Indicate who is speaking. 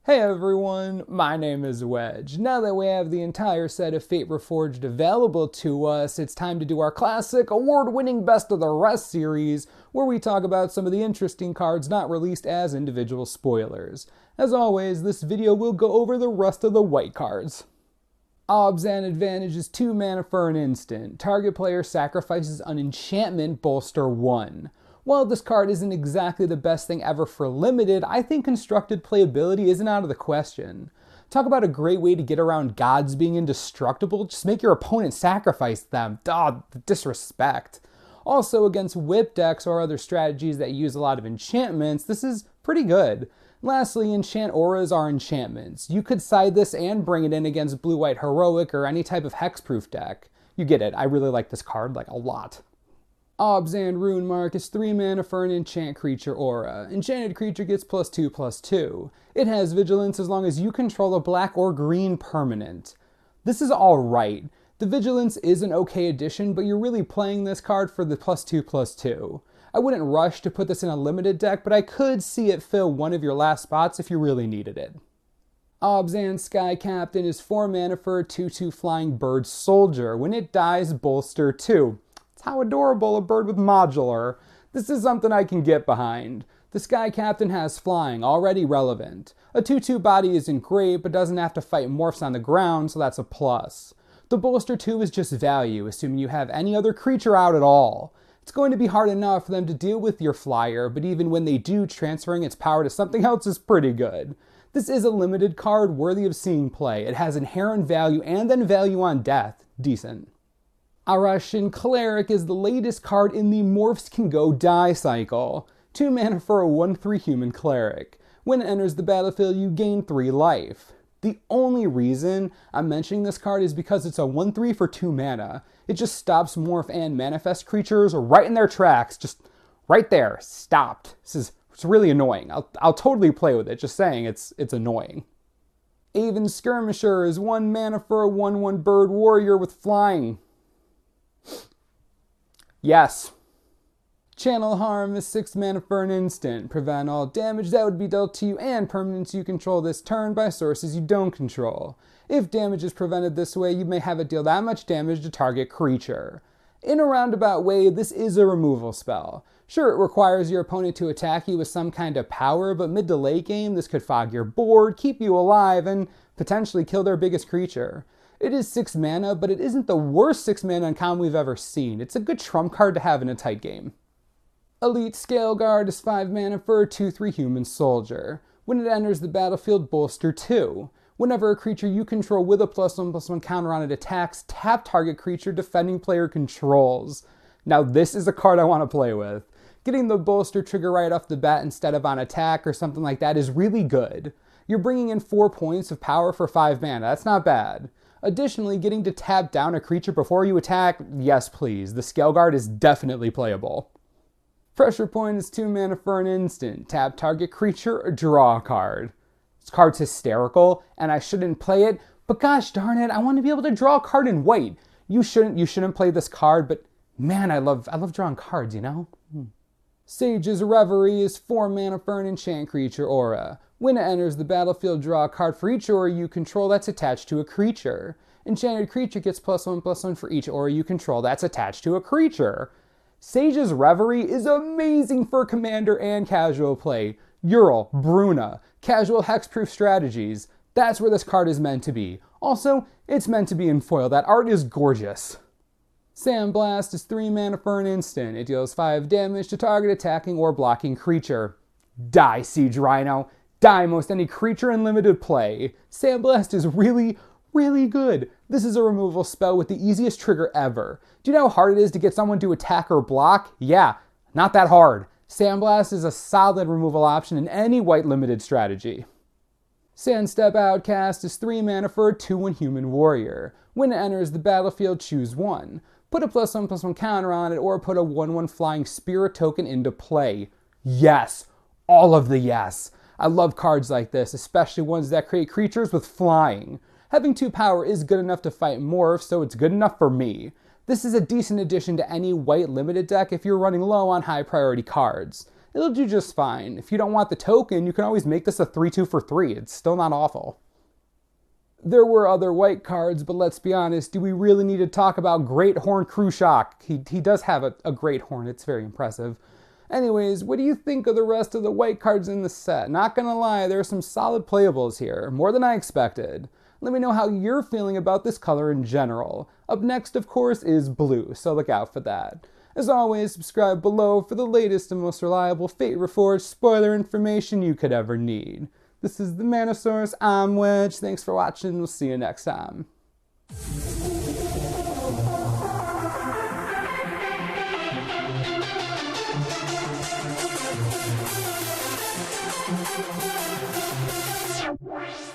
Speaker 1: Hey everyone, my name is Wedge. Now that we have the entire set of Fate Reforged available to us, it's time to do our classic, award-winning Best of the Rest series, where we talk about some of the interesting cards not released as individual spoilers. As always, this video will go over the rest of the white cards. Obzan Advantage is 2 mana for an instant. Target player sacrifices an enchantment, bolster 1. While this card isn't exactly the best thing ever for limited, I think constructed playability isn't out of the question. Talk about a great way to get around gods being indestructible, just make your opponent sacrifice them. The disrespect. Also, against whip decks or other strategies that use a lot of enchantments, this is pretty good. Lastly, enchant auras are enchantments. You could side this and bring it in against blue-white heroic or any type of hexproof deck. You get it, I really like this card, a lot. Obzan Rune Mark is 3 mana for an enchant creature aura. Enchanted creature gets +2/+2. It has vigilance as long as you control a black or green permanent. This is alright. The vigilance is an okay addition, but you're really playing this card for the +2/+2. I wouldn't rush to put this in a limited deck, but I could see it fill one of your last spots if you really needed it. Obzan Sky Captain is 4 mana for a 2/2 flying bird soldier. When it dies, bolster 2. How adorable, a bird with modular. This is something I can get behind. The Sky Captain has flying, already relevant. A 2/2 body isn't great, but doesn't have to fight morphs on the ground, so that's a plus. The bolster 2 is just value, assuming you have any other creature out at all. It's going to be hard enough for them to deal with your flyer, but even when they do, transferring its power to something else is pretty good. This is a limited card worthy of seeing play. It has inherent value and then value on death. Decent. Arashin Cleric is the latest card in the Morphs Can Go Die cycle. 2 mana for a 1/3 human cleric. When it enters the battlefield, you gain 3 life. The only reason I'm mentioning this card is because it's a 1/3 for 2 mana. It just stops morph and manifest creatures right in their tracks, just right there, stopped. It's really annoying. I'll totally play with it, just saying it's annoying. Aven Skirmisher is 1 mana for a 1/1 bird warrior with flying. Yes. Channel Harm is 6 mana for an instant. Prevent all damage that would be dealt to you and permanents you control this turn by sources you don't control. If damage is prevented this way, you may have it deal that much damage to target creature. In a roundabout way, this is a removal spell. Sure, it requires your opponent to attack you with some kind of power, but mid to late game, this could fog your board, keep you alive, and potentially kill their biggest creature. It is 6 mana, but it isn't the worst 6 mana uncommon we've ever seen. It's a good trump card to have in a tight game. Elite Scale Guard is 5 mana for a 2/3 human soldier. When it enters the battlefield, bolster 2. Whenever a creature you control with a +1/+1 counter on it attacks, tap target creature defending player controls. Now this is a card I want to play with. Getting the bolster trigger right off the bat instead of on attack or something like that is really good. You're bringing in 4 points of power for 5 mana. That's not bad. Additionally, getting to tap down a creature before you attack, yes please, the Scale Guard is definitely playable. Pressure Point is 2 mana for an instant. Tap target creature or draw a card. This card's hysterical, and I shouldn't play it, but gosh darn it, I want to be able to draw a card in white. You shouldn't play this card, but man, I love drawing cards, you know? Sage's Reverie is 4 mana for an enchant creature aura. When it enters the battlefield, draw a card for each aura you control that's attached to a creature. Enchanted creature gets +1/+1 for each aura you control that's attached to a creature. Sage's Reverie is amazing for commander and casual play. Ural, Bruna, casual hexproof strategies. That's where this card is meant to be. Also, it's meant to be in foil. That art is gorgeous. Sandblast is 3 mana for an instant. It deals 5 damage to target attacking or blocking creature. Die, Siege Rhino. Die most any creature in limited play. Sandblast is really good. This is a removal spell with the easiest trigger ever. Do you know how hard it is to get someone to attack or block? Yeah, not that hard. Sandblast is a solid removal option in any white limited strategy. Sandstep Outcast is 3 mana for a 2/1 human warrior. When it enters the battlefield, choose 1. Put a +1/+1 counter on it or put a 1/1 flying spirit token into play. Yes, all of the yes. I love cards like this, especially ones that create creatures with flying. Having 2 power is good enough to fight morphs, so it's good enough for me. This is a decent addition to any white limited deck if you're running low on high priority cards. it'll do just fine. If you don't want the token, you can always make this a 3-2 for 3. It's still not awful. There were other white cards, but let's be honest, do we really need to talk about Great Horn Krushak? He does have a great horn, it's very impressive. Anyways, what do you think of the rest of the white cards in the set? Not gonna lie, there are some solid playables here, more than I expected. Let me know how you're feeling about this color in general. Up next, of course, is blue, so look out for that. As always, subscribe below for the latest and most reliable Fate Reforged spoiler information you could ever need. This is the Manosaurus, I'm Wedge, thanks for watching, we'll see you next time.
Speaker 2: Wow.